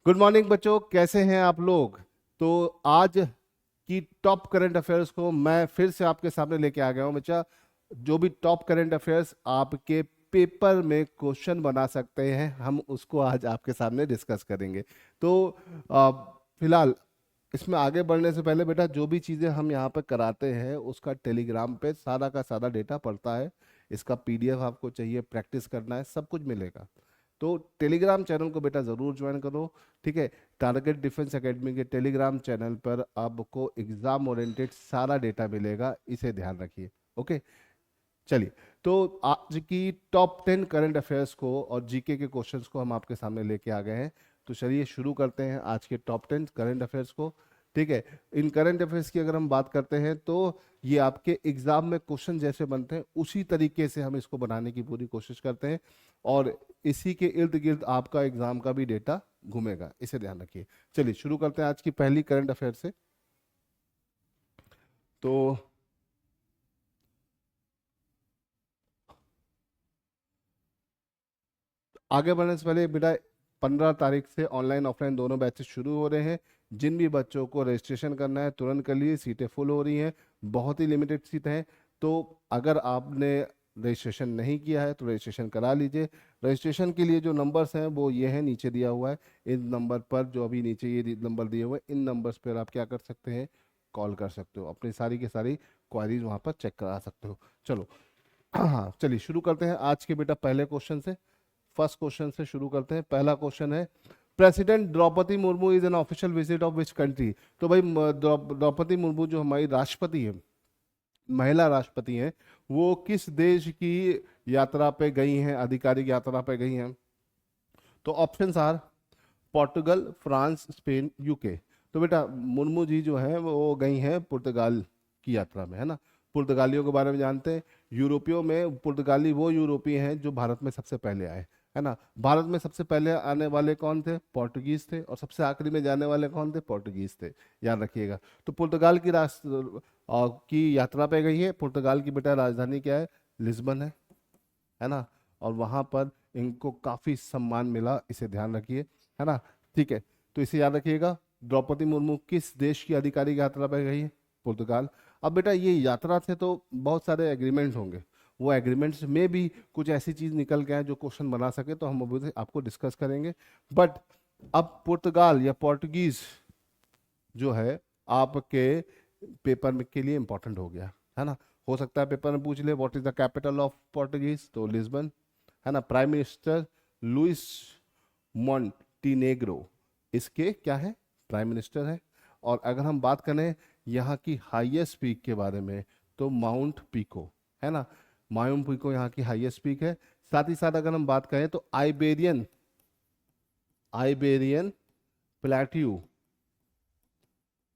Good morning बच्चों, कैसे हैं आप लोग। तो आज की टॉप करंट अफेयर्स को मैं फिर से आपके सामने लेके आ गया हूं बच्चा। जो भी टॉप करंट अफेयर्स आपके पेपर में क्वेश्चन बना सकते हैं, हम उसको आज आपके सामने डिस्कस करेंगे। तो फिलहाल इसमें आगे बढ़ने से पहले बेटा, जो भी चीज़ें हम यहाँ पर कराते हैं उसका टेलीग्राम पे सारा का सारा डेटा पड़ता है। इसका पीडीएफ आपको चाहिए, प्रैक्टिस करना है, सब कुछ मिलेगा। तो टेलीग्राम चैनल को बेटा ज़रूर ज्वाइन करो। ठीक है, टारगेट डिफेंस एकेडमी के टेलीग्राम चैनल पर आपको एग्जाम ओरिएंटेड सारा डेटा मिलेगा, इसे ध्यान रखिए। ओके, चलिए। तो आज की टॉप 10 करंट अफेयर्स को और जीके के क्वेश्चंस को हम आपके सामने लेके आ गए हैं। तो चलिए शुरू करते हैं आज के टॉप 10 करंट अफेयर्स को। ठीक है, इन करंट अफेयर्स की अगर हम बात करते हैं तो ये आपके एग्जाम में क्वेश्चन जैसे बनते हैं उसी तरीके से हम इसको बनाने की पूरी कोशिश करते हैं, और इसी के इर्द गिर्द आपका एग्जाम का भी डेटा घूमेगा, इसे ध्यान रखिए। चलिए शुरू करते हैं आज की पहली करंट अफेयर से। तो आगे बढ़ने से पहले बेटा, 15 तारीख से ऑनलाइन ऑफलाइन दोनों बैचेस शुरू हो रहे हैं। जिन भी बच्चों को रजिस्ट्रेशन करना है तुरंत कर लिए, सीटें फुल हो रही हैं, बहुत ही लिमिटेड सीट हैं। तो अगर आपने रजिस्ट्रेशन नहीं किया है तो रजिस्ट्रेशन करा लीजिए। रजिस्ट्रेशन के लिए जो नंबर्स हैं वो ये है, नीचे दिया हुआ है। इन नंबर पर, जो अभी नीचे ये नंबर दिए हुए हैं, इन नंबर्स पर आप क्या कर सकते हैं, कॉल कर सकते हो, अपनी सारी की सारी क्वारीज वहाँ पर चेक करा सकते हो। चलो हाँ, चलिए शुरू करते हैं आज के बेटा पहले क्वेश्चन से। फर्स्ट क्वेश्चन से शुरू करते हैं। पहला क्वेश्चन है, president Draupadi Murmu is an official visit of which country. तो भाई द्रौपदी मुर्मू जो हमारी राष्ट्रपति है, महिला राष्ट्रपति हैं, वो किस देश की यात्रा पे गई हैं, आधिकारिक यात्रा पे गई हैं। तो options are Portugal, France, Spain, UK. तो बेटा मुर्मू जी जो है वो गई हैं पुर्तगाल की यात्रा में, है ना। पुर्तगालियों के बारे में जानते हैं। यूरोपियों में पुर्तगाली वो यूरोपीय हैं जो भारत में सबसे पहले आए, है ना। भारत में सबसे पहले आने वाले कौन थे, पोर्टुगीज थे, और सबसे आखिरी में जाने वाले कौन थे, पोर्टुगीज थे। याद रखिएगा। तो पुर्तगाल की राष्ट्र की यात्रा पे गई है। पुर्तगाल की बेटा राजधानी क्या है, लिस्बन है ना। और वहां पर इनको काफी सम्मान मिला, इसे ध्यान रखिए, है ना। ठीक है, तो इसे याद रखिएगा। द्रौपदी मुर्मू किस देश की आधिकारिक यात्रा पर गई है, पुर्तगाल। अब बेटा ये यात्रा से तो बहुत सारे एग्रीमेंट्स होंगे, वो एग्रीमेंट्स में भी कुछ ऐसी चीज निकल के आए जो क्वेश्चन बना सके, तो हम अभी आपको डिस्कस करेंगे। बट अब पुर्तगाल या पोर्टुगीज जो है आपके पेपर में के लिए इंपॉर्टेंट हो गया, है ना। हो सकता है पेपर में पूछ ले, what is the capital of Portuguese, तो लिस्बन, है ना। प्राइम मिनिस्टर लुइस मॉन्टीनेग्रो इसके क्या है, प्राइम मिनिस्टर है। और अगर हम बात करें यहाँ की हाईएस्ट पीक के बारे में, तो माउंट पीको, है ना। माउंट पीको यहाँ की हाईएस्ट पीक है। साथ ही साथ अगर हम बात करें तो आइबेरियन आइबेरियन प्लेट्यू,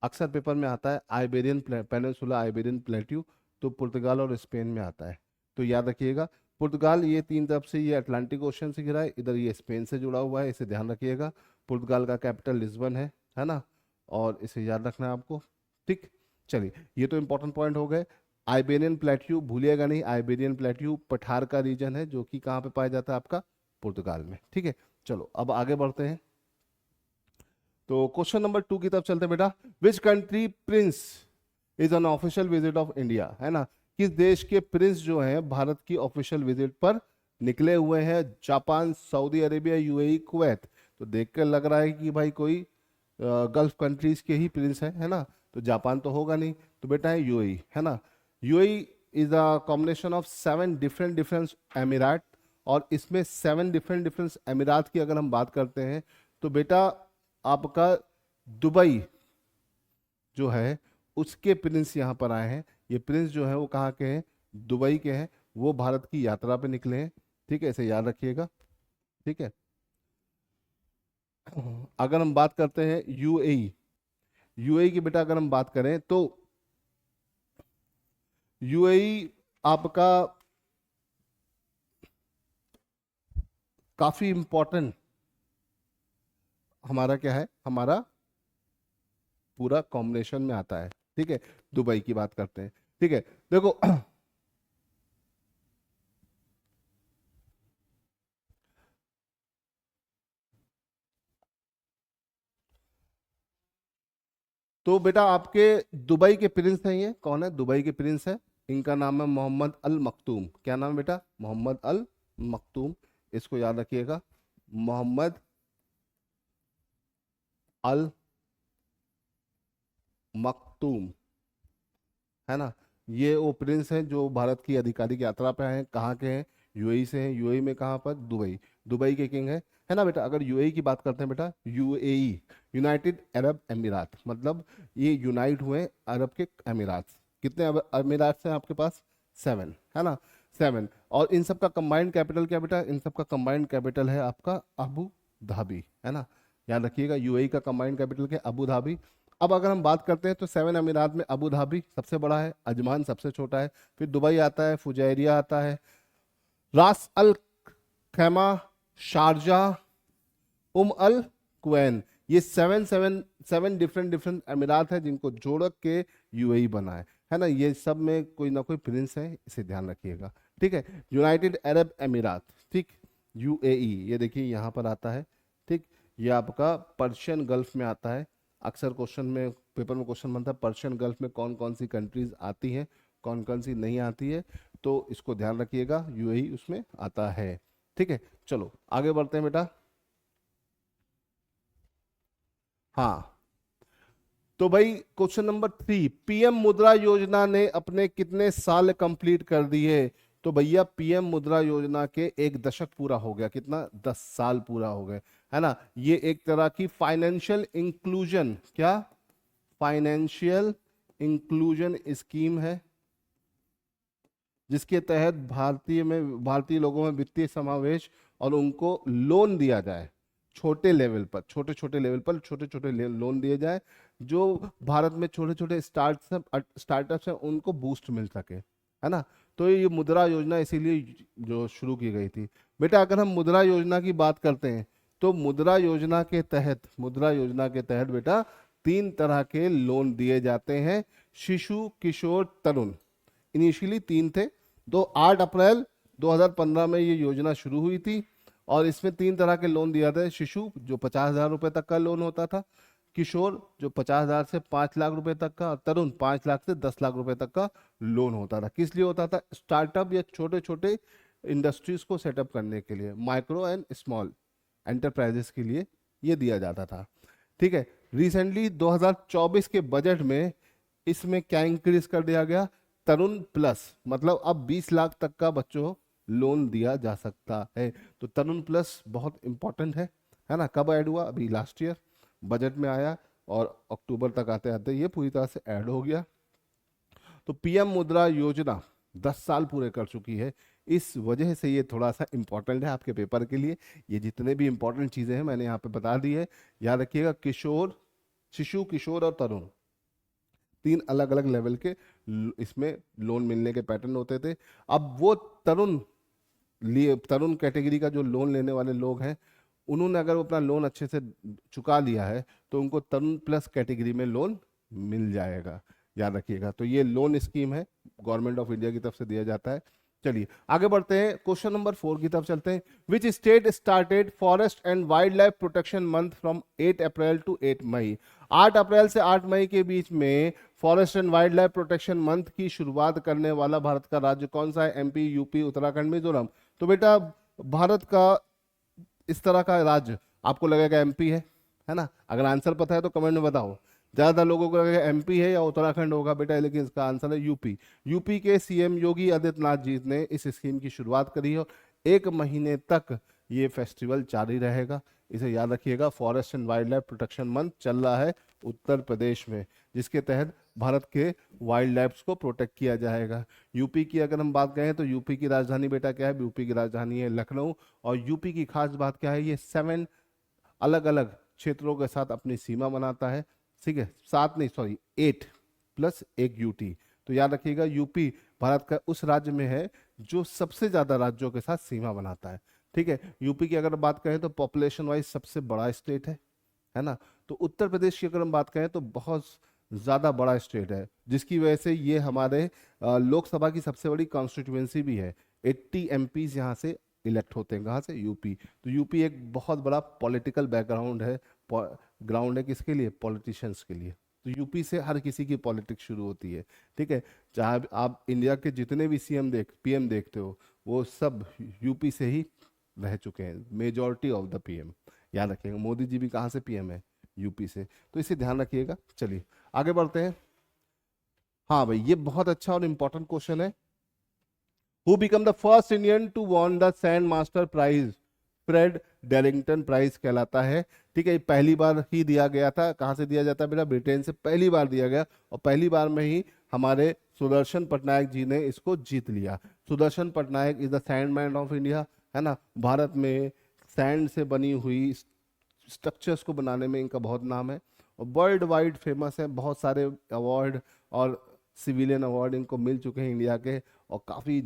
अक्सर पेपर में आता है आइबेरियन पेनिनसुला, आइबेरियन प्लेट्यू, तो पुर्तगाल और स्पेन में आता है। तो याद रखिएगा, पुर्तगाल ये तीन तरफ से ये अटलांटिक ओशन से घिरा है, इधर ये स्पेन से जुड़ा हुआ है, इसे ध्यान रखिएगा। पुर्तगाल का कैपिटल लिस्बन है ना। और इसे याद रखना है आपको। ठीक, चलिए ये तो इंपॉर्टेंट पॉइंट हो गए। आइबेरियन प्लेट्यू भूलिएगा नहीं, आइबेरियन प्लेट्यू पठार का रीजन है जो कि कहाँ पे पाया जाता है, आपका पुर्तगाल में। ठीक है, चलो अब आगे बढ़ते हैं। तो क्वेश्चन नंबर 2 की तरफ चलते हैं बेटा। Which country Prince is an official visit of India, है ना। किस देश के प्रिंस जो हैं भारत की ऑफिशियल विजिट पर निकले हुए हैं। Japan, Saudi Arabia, UAE, Kuwait. तो देखकर लग रहा है कि भाई कोई गल्फ कंट्रीज के ही प्रिंस है ना। तो जापान तो होगा नहीं, तो बेटा है यूएई, है ना। UAE is a combination of 7 different different एमिरात, और इसमें 7 डिफरेंट डिफरेंट एमिरात की अगर हम बात करते हैं तो बेटा आपका दुबई जो है उसके प्रिंस यहाँ पर आए हैं। ये प्रिंस जो है वो कहाँ के हैं, दुबई के हैं। वो भारत की यात्रा पे निकले हैं। ठीक है, इसे याद रखिएगा। ठीक है, अगर हम बात करते हैं यूएई, यूएई की बेटा अगर हम बात करें तो यूएई आपका काफी इंपॉर्टेंट, हमारा क्या है, हमारा पूरा कॉम्बिनेशन में आता है। ठीक है, दुबई की बात करते हैं। ठीक है, देखो तो बेटा आपके दुबई के प्रिंस हैं, ये कौन है, दुबई के प्रिंस है, इनका नाम है मोहम्मद अल मखतूम। क्या नाम है बेटा, मोहम्मद अल मखतूम, इसको याद रखिएगा, मोहम्मद अल मखतूम, है ना। ये वो प्रिंस हैं जो भारत की आधिकारिक यात्रा पे आए हैं, कहाँ के हैं, यूएई से हैं। यूएई में कहाँ पर, दुबई, दुबई के किंग है ना बेटा। अगर यूएई की बात करते हैं बेटा, यूएई यूनाइटेड अरब अमीरात, मतलब ये यूनाइट हुए अरब के अमीरात। कितने अमीरात हैं आपके पास, 7, है ना, 7। और इन सब का कंबाइंड कैपिटल क्या बेटा, इन सब का कंबाइंड कैपिटल है आपका अबू धाबी, है ना, याद रखिएगा। यूएई का कंबाइंड कैपिटल क्या, अबू धाबी। अब अगर हम बात करते हैं तो 7 अमीरात में अबू धाबी सबसे बड़ा है, अजमान सबसे छोटा है, फिर दुबई आता है, फुजैरिया आता है, रास अल खैमा, शारजाह, अल क्वैन। ये 7 डिफरेंट डिफरेंट अमीरात है जिनको जोड़ के यूएई बना है ना। ये सब में कोई ना कोई प्रिंस है, इसे ध्यान रखिएगा, ठीक है। यूनाइटेड अरब अमीरात, ठीक, यूएई, ये देखिए यहाँ पर आता है, ठीक। ये आपका पर्शियन गल्फ में आता है। अक्सर क्वेश्चन में, पेपर में क्वेश्चन बनता है पर्शियन गल्फ में कौन कौन सी कंट्रीज आती हैं, कौन कौन सी नहीं आती है, तो इसको ध्यान रखिएगा, यूएई उसमें आता है, ठीक है। चलो आगे बढ़ते हैं बेटा। हाँ, तो भाई क्वेश्चन नंबर 3, पीएम मुद्रा योजना ने अपने कितने साल कंप्लीट कर दिए। तो भैया पीएम मुद्रा योजना के 1 दशक पूरा हो गया, कितना, 10 साल पूरा हो गए, है ना। ये एक तरह की फाइनेंशियल इंक्लूजन, क्या, फाइनेंशियल इंक्लूजन स्कीम है, जिसके तहत भारतीय लोगों में वित्तीय समावेश और उनको लोन दिया जाए, छोटे लेवल पर, छोटे छोटे लेवल पर छोटे छोटे लोन दिए जाए, जो भारत में छोटे छोटे स्टार्टअप्स हैं उनको बूस्ट मिल सके, है ना। तो ये मुद्रा योजना इसीलिए जो शुरू की गई थी। बेटा अगर हम मुद्रा योजना की बात करते हैं तो मुद्रा योजना के तहत बेटा 3 तरह के लोन दिए जाते हैं, शिशु, किशोर, तरुण। इनिशियली 3 थे। 8 अप्रैल 2015 में ये योजना शुरू हुई थी और इसमें 3 तरह के लोन दिया था। शिशु जो 50,000 रुपए तक का लोन होता था, किशोर जो 50,000 से 5 लाख रुपए तक का, और तरुण 5 लाख से 10 लाख रुपए तक का लोन होता था। किस लिए होता था, स्टार्टअप या छोटे छोटे इंडस्ट्रीज को सेटअप करने के लिए, माइक्रो एंड स्मॉल एंटरप्राइजेस के लिए ये दिया जाता था, ठीक है। रिसेंटली 2024 के बजट में इसमें क्या इंक्रीज कर दिया गया, तरुण प्लस, मतलब अब 20 लाख तक का बच्चों लोन दिया जा सकता है। तो तरुण प्लस बहुत इंपॉर्टेंट है ना। कब ऐड हुआ, अभी लास्ट ईयर बजट में आया और अक्टूबर तक आते आते ये पूरी तरह से ऐड हो गया। तो पीएम मुद्रा योजना 10 साल पूरे कर चुकी है, इस वजह से ये थोड़ा सा इंपॉर्टेंट है आपके पेपर के लिए। ये जितने भी इंपॉर्टेंट चीजें हैं मैंने यहाँ पे बता दी है, याद रखिएगा। शिशु, किशोर और तरुण, 3 अलग अलग लेवल के इसमें लोन मिलने के पैटर्न होते थे। अब वो तरुण कैटेगरी का जो लोन लेने वाले लोग हैं, उन्होंने अगर अपना लोन अच्छे से चुका लिया है तो उनको तरुण प्लस कैटेगरी में लोन मिल जाएगा, याद रखिएगा। तो ये लोन स्कीम है, गवर्नमेंट ऑफ इंडिया की तरफ से दिया जाता है। चलिए आगे बढ़ते हैं, क्वेश्चन नंबर 4 की तरफ चलते हैं। Which state started forest and wildlife protection month from 8 April to 8 May. 8 अप्रैल से 8 मई के बीच में forest and wildlife protection month की शुरुआत करने वाला भारत का राज्य कौन सा है, एमपी, यूपी, उत्तराखंड, मिजोरम। तो बेटा भारत का इस तरह का राज्य आपको लगेगा एमपी है ना। अगर आंसर पता है तो कमेंट में बताओ। ज्यादा लोगों को लगेगा एमपी है या उत्तराखंड होगा बेटा, लेकिन इसका आंसर है यूपी। यूपी के सीएम योगी आदित्यनाथ जी ने इस स्कीम की शुरुआत करी है। 1 महीने तक ये फेस्टिवल जारी रहेगा, इसे याद रखिएगा। Forest and wildlife protection month चल रहा है उत्तर प्रदेश में, जिसके तहत भारत के वाइल्ड लाइफ को प्रोटेक्ट किया जाएगा। यूपी की अगर हम बात करें तो यूपी की राजधानी बेटा क्या है, यूपी की राजधानी है लखनऊ। और यूपी की खास बात क्या है, ये 7 अलग अलग क्षेत्रों के साथ अपनी सीमा बनाता है, ठीक है। 7 नहीं, सॉरी 8 प्लस 1 यूटी। तो याद रखिएगा यूपी भारत का उस राज्य में है जो सबसे ज्यादा राज्यों के साथ सीमा बनाता है, ठीक है। यूपी की अगर बात करें तो पॉपुलेशन वाइज सबसे बड़ा स्टेट है ना। तो उत्तर प्रदेश की अगर हम बात करें तो बहुत ज्यादा बड़ा स्टेट है, जिसकी वजह से ये हमारे लोकसभा की सबसे बड़ी कॉन्स्टिट्यूएंसी भी है। 80 एमपीज यहाँ से इलेक्ट होते हैं, कहाँ से, यूपी। तो यूपी एक बहुत बड़ा पॉलिटिकल बैकग्राउंड है, ग्राउंड है किसके लिए, पॉलिटिशियंस के लिए, तो यूपी से हर किसी की पॉलिटिक्स शुरू होती है। ठीक है, चाहे आप इंडिया के जितने भी पीएम देखते हो वो सब यूपी से ही रह चुके हैं, मेजॉरिटी ऑफ द पीएम। याद रखिएगा, मोदी जी भी कहाँ से पीएम है, यूपी से, तो इसे ध्यान रखिएगा। चलिए आगे बढ़ते हैं। हाँ भाई, ये बहुत अच्छा और इंपॉर्टेंट क्वेश्चन है। Who become the first Indian to won the sand master prize? Fred Darrington prize कहलाता है। ठीक है, ये पहली बार ही दिया गया था। कहाँ से दिया जाता है बेटा? ब्रिटेन से पहली बार दिया गया, और पहली बार में ही हमारे सुदर्शन पटनायक जी ने इसको जीत लिया। Sudarshan Patnaik is the sand man of India, है ना। भारत में सैंड से बनी हुई स्ट्रक्चर्स को बनाने में इनका बहुत नाम है, और वर्ल्ड वाइड फेमस है। बहुत सारे अवार्ड और सिविलियन अवार्ड इनको मिल चुके हैं इंडिया के, और काफ़ी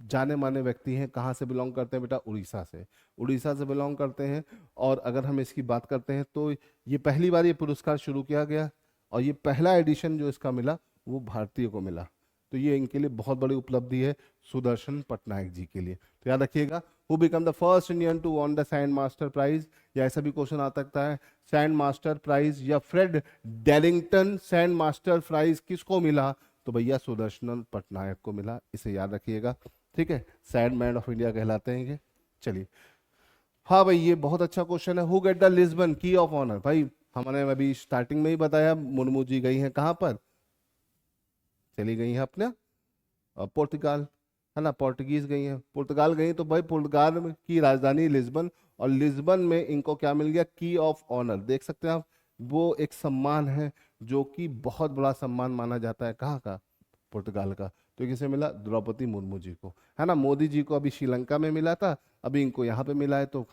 जाने माने व्यक्ति हैं। कहाँ से बिलोंग करते हैं बेटा? उड़ीसा से, उड़ीसा से बिलोंग करते हैं। और अगर हम इसकी बात करते हैं तो ये पहली बार ये पुरस्कार शुरू किया गया, और ये पहला एडिशन जो इसका मिला वो भारतीय को मिला। तो ये इनके लिए बहुत बड़ी उपलब्धि है, सुदर्शन पटनायक जी के लिए। तो याद रखिएगा, who become the first Indian to won the sand master prize, या ऐसा भी क्वेश्चन आ सकता है, सैंड मास्टर प्राइज या Fred Darrington sand master prize किसको मिला? तो भैया सुदर्शन पटनायक को मिला, इसे याद रखिएगा। ठीक है, सैंड मैन ऑफ इंडिया कहलाते हैं ये। चलिए, हाँ भाई, ये बहुत अच्छा क्वेश्चन है। हु गेट द लिस्बन की ऑफ ऑनर? भाई हमने अभी स्टार्टिंग में ही बताया, मुर्मू जी गई हैं कहाँ पर? चली गई हैं अपने पुर्तगाल, है ना, पोर्टुगीज गई हैं, पुर्तगाल गई। तो भाई पुर्तगाल की राजधानी लिस्बन, और लिस्बन में इनको क्या मिल गया? की ऑफ ऑनर। देख सकते हैं आप, वो एक सम्मान है जो कि बहुत बड़ा सम्मान माना जाता है। कहाँ का? पुर्तगाल का। तो किसे मिला? द्रौपदी मुर्मू जी को, है ना। मोदी जी को अभी श्रीलंका में मिला था, अभी इनको यहाँ पे मिला है। तो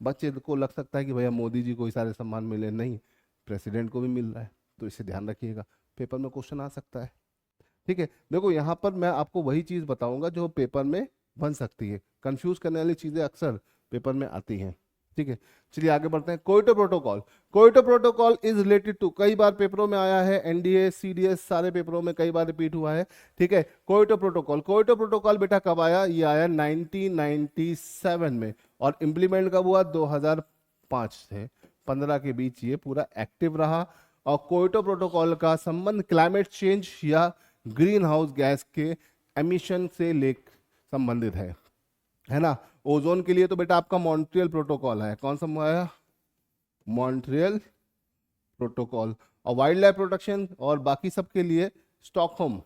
बच्चे को लग सकता है कि भैया मोदी जी को ही सारे सम्मान मिले, नहीं, प्रेसिडेंट को भी मिल रहा है। तो इसे ध्यान रखिएगा, पेपर में क्वेश्चन आ सकता है। ठीक है, देखो यहाँ पर मैं आपको वही चीज बताऊंगा जो पेपर में बन सकती है। कंफ्यूज करने वाली चीजें अक्सर पेपर में आती हैं। ठीक है, चलिए आगे बढ़ते हैं। Kyoto protocol, Kyoto protocol is related to, कई बार पेपरों में आया है, एनडीए सीडीएस सारे पेपरों में कई बार रिपीट हुआ है। ठीक है, क्योटो प्रोटोकॉल, क्योटो प्रोटोकॉल बेटा कब आया? ये आया 1997 में, और इंप्लीमेंट कब हुआ? 2005 से 15 के बीच ये पूरा एक्टिव रहा। और क्योटो प्रोटोकॉल का संबंध क्लाइमेट चेंज या ग्रीन हाउस गैस के एमिशन से संबंधित है ना। ओजोन के लिए तो बेटा आपका मॉन्ट्रियल प्रोटोकॉल है। कौन सा आया? Montreal protocol. और वाइल्ड लाइफ प्रोटेक्शन और बाकी सब के लिए स्टॉकहोम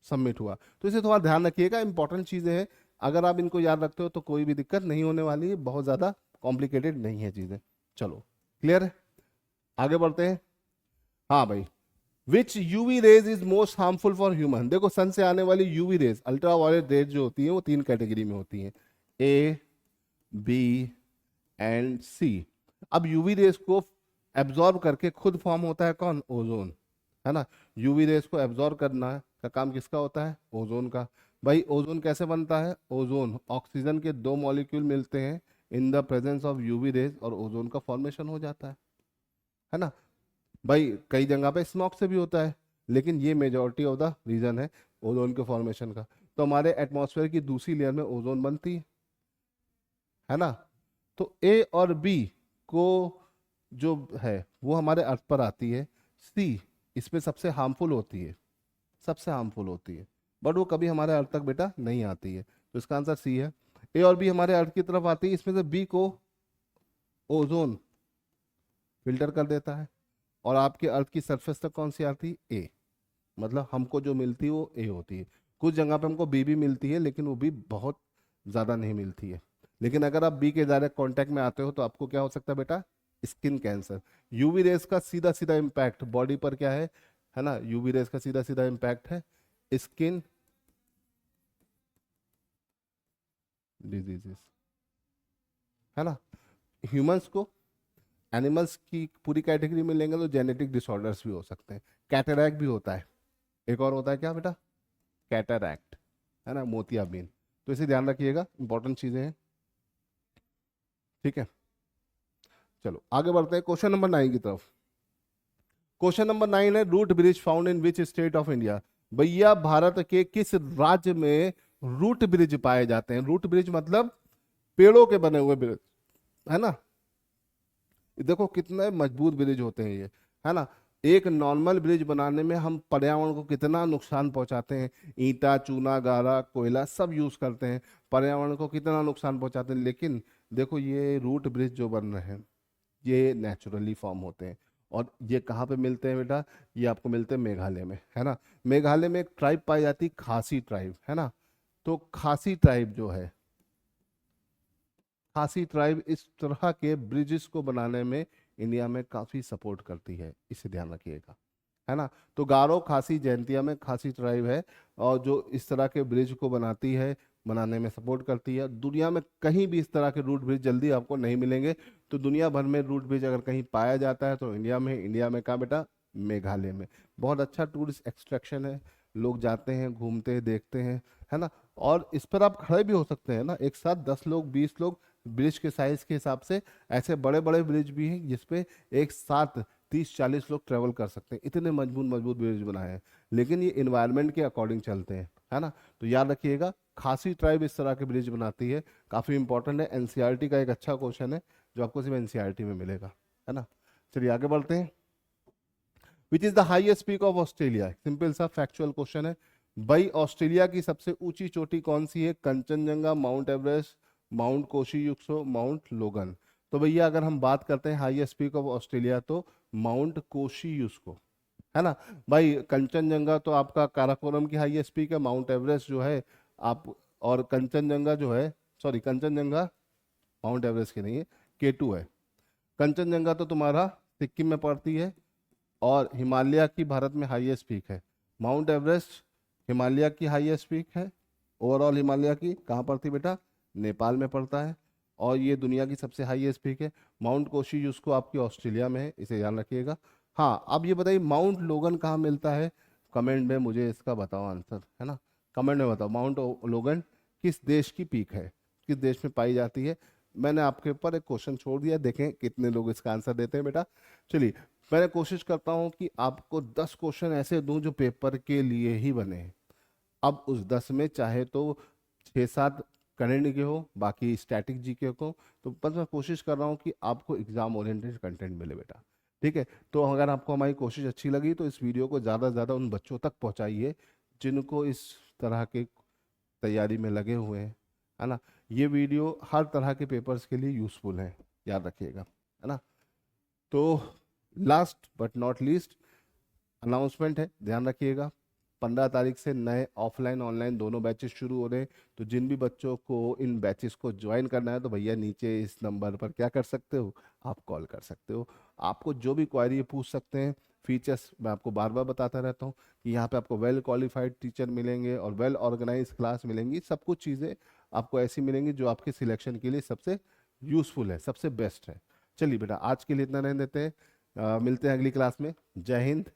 सबमिट हुआ। तो इसे थोड़ा ध्यान रखिएगा, इंपॉर्टेंट चीजें हैं। अगर आप इनको याद रखते हो तो कोई भी दिक्कत नहीं होने वाली है, बहुत ज्यादा कॉम्प्लिकेटेड नहीं है चीजें। चलो क्लियर है, आगे बढ़ते हैं। हाँ भाई, which UV rays is most harmful for human? देखो सन से आने वाली UV rays, ultra violet rays जो होती है वो 3 कैटेगरी में होती हैं, ए, बी एंड सी। अब यूवी रेज को एब्जॉर्ब करके खुद फॉर्म होता है कौन? ओजोन, है ना। यूवी रेज को एब्जॉर्ब करना का काम किसका होता है? ओजोन का। भाई ओजोन कैसे बनता है? ओजोन, ऑक्सीजन के 2 मॉलिक्यूल मिलते हैं in the presence of UV rays, और ओजोन का फॉर्मेशन हो जाता है ना। भाई कई जगह पे स्मॉग से भी होता है, लेकिन ये मेजॉरिटी ऑफ द रीजन है ओजोन के फॉर्मेशन का। तो हमारे एटमॉस्फेयर की दूसरी लेयर में ओजोन बनती है ना। तो ए और बी को जो है वो हमारे अर्थ पर आती है। सी इसमें सबसे हार्मफुल होती है, सबसे हार्मफुल होती है, बट वो कभी हमारे अर्थ तक बेटा नहीं आती है। तो इसका आंसर सी है। ए और बी हमारे अर्थ की तरफ आती है, इसमें से बी को ओजोन फिल्टर कर देता है, और आपके अर्थ की सरफेस तक कौन सी आती है? ए। मतलब हमको जो मिलती है वो ए होती है। कुछ जगह पे हमको बी भी मिलती है, लेकिन वो भी बहुत ज़्यादा नहीं मिलती है। लेकिन अगर आप बी के डायरेक्ट कांटेक्ट में आते हो तो आपको क्या हो सकता है बेटा? Skin cancer. यूवी रेस का सीधा सीधा इम्पैक्ट बॉडी पर क्या है ना। यूवी रेस का सीधा सीधा इम्पैक्ट है स्किन डिजीजेस, है ना। ह्यूमंस को, एनिमल्स की पूरी कैटेगरी में लेंगे तो जेनेटिक डिसऑर्डर्स भी हो सकते हैं, कैटरैक्ट भी होता है। एक और होता है क्या बेटा? कैटरैक्ट, है ना, मोतियाबिंद। तो इसे ध्यान रखिएगा, इंपॉर्टेंट चीजें हैं। ठीक है, चलो आगे बढ़ते हैं क्वेश्चन नंबर 9 की तरफ। क्वेश्चन नंबर 9 है, root bridge found in which state of India? भैया भारत के किस राज्य में रूट ब्रिज पाए जाते हैं? रूट ब्रिज मतलब पेड़ों के बने हुए ब्रिज, है ना। देखो कितने मजबूत ब्रिज होते हैं ये, है ना। एक नॉर्मल ब्रिज बनाने में हम पर्यावरण को कितना नुकसान पहुंचाते हैं, ईंटा, चूना, गारा, कोयला सब यूज करते हैं, पर्यावरण को कितना नुकसान पहुंचाते हैं। लेकिन देखो ये रूट ब्रिज जो बन रहे हैं ये नेचुरली फॉर्म होते हैं। और ये कहाँ पे मिलते हैं बेटा? ये आपको मिलते हैं मेघालय में, है ना। मेघालय में एक ट्राइब पाई जाती है, खासी ट्राइब, है ना। तो खासी ट्राइब जो है, खासी ट्राइब इस तरह के ब्रिजेस को बनाने में इंडिया में काफी सपोर्ट करती है, इसे ध्यान रखिएगा, है ना। तो गारो, खासी, जैंतिया में खासी ट्राइब है और जो इस तरह के ब्रिज को बनाती है, बनाने में सपोर्ट करती है। दुनिया में कहीं भी इस तरह के रूट ब्रिज जल्दी आपको नहीं मिलेंगे। तो दुनिया भर में रूट ब्रिज अगर कहीं पाया जाता है तो इंडिया में कहाँ बेटा? मेघालय में। बहुत अच्छा टूरिस्ट एक्सट्रैक्शन है, लोग जाते हैं, घूमते हैं, देखते हैं, है ना। और इस पर आप खड़े भी हो सकते हैं ना, एक साथ 10 लोग, 20 लोग, ब्रिज के साइज के हिसाब से। ऐसे बड़े बड़े ब्रिज भी हैं जिसपे एक साथ 30-40 लोग ट्रेवल कर सकते हैं, इतने मजबूत मजबूत ब्रिज बनाए हैं। लेकिन ये इन्वायरमेंट के अकॉर्डिंग चलते हैं, है ना। तो याद रखिएगा, खासी ट्राइब इस तरह के ब्रिज बनाती है, काफी इंपॉर्टेंट है, एनसीईआरटी का एक अच्छा क्वेश्चन है जो आपको सिर्फ एनसीईआरटी में मिलेगा, है ना। चलिए आगे बढ़ते हैं। Which is the highest peak of Australia? Simple सा फैक्चुअल क्वेश्चन है भाई। ऑस्ट्रेलिया की सबसे ऊंची चोटी कौन सी है? Kanchenjunga, Mount Everest, Mount Kosciuszko, Mount Logan. तो भैया अगर हम बात करते हैं हाईएस्ट पीक ऑफ ऑस्ट्रेलिया तो माउंट कोशीयुक्सो, है ना। भाई कंचनजंगा तो आपका काराकोरम की हाईएस्ट पीक है, माउंट एवरेस्ट जो है आप, और कंचनजंगा जो है, सॉरी कंचनजंगा माउंट एवरेस्ट की नहीं है, K2 है। कंचनजंगा तो तुम्हारा सिक्किम में पड़ती है और हिमालय की भारत में हाईएस्ट पीक है। माउंट एवरेस्ट हिमालय की हाईएस्ट पीक है, ओवरऑल हिमालय की कहाँ पड़ती बेटा? नेपाल में पड़ता है, और ये दुनिया की सबसे हाईएस्ट पीक है। माउंट कोशीयुक्सो आपकी ऑस्ट्रेलिया में है, इसे ध्यान रखिएगा। हाँ, अब ये बताइए माउंट लोगन कहाँ मिलता है? कमेंट में मुझे इसका बताओ आंसर, है ना। कमेंट में बताओ माउंट लोगन किस देश की पीक है, किस देश में पाई जाती है। मैंने आपके ऊपर एक क्वेश्चन छोड़ दिया, देखें कितने लोग इसका आंसर देते हैं बेटा। चलिए मैं कोशिश करता हूं कि आपको 10 क्वेश्चन ऐसे दूं जो पेपर के लिए ही बने हैं। अब उस 10 में चाहे तो 6-7 करंट के हो, बाकी स्टैटिक जीके को, तो बस मैं कोशिश कर रहा हूं कि आपको एग्जाम ओरिएंटेड कंटेंट मिले बेटा, ठीक है। तो अगर आपको हमारी कोशिश अच्छी लगी तो इस वीडियो को ज़्यादा से ज़्यादा उन बच्चों तक पहुंचाइए जिनको इस तरह के तैयारी में लगे हुए हैं, है ना। ये वीडियो हर तरह के पेपर्स के लिए यूजफुल है, याद रखिएगा, है ना। तो last but not least announcement है, ध्यान रखिएगा। 15 तारीख से नए ऑफलाइन ऑनलाइन दोनों बैचेस शुरू हो रहे हैं। तो जिन भी बच्चों को इन बैचेस को ज्वाइन करना है तो भैया नीचे इस नंबर पर क्या कर सकते हो? आप कॉल कर सकते हो। आपको जो भी क्वारी पूछ सकते हैं। फीचर्स मैं आपको बार बार बताता रहता हूँ कि यहाँ पे आपको वेल क्वालिफाइड टीचर मिलेंगे और वेल ऑर्गेनाइज क्लास मिलेंगी। सब कुछ चीज़ें आपको ऐसी मिलेंगी जो आपके सिलेक्शन के लिए सबसे यूजफुल है, सबसे बेस्ट है। चलिए बेटा आज के लिए इतना रहने देते हैं, मिलते हैं अगली क्लास में। जय हिंद,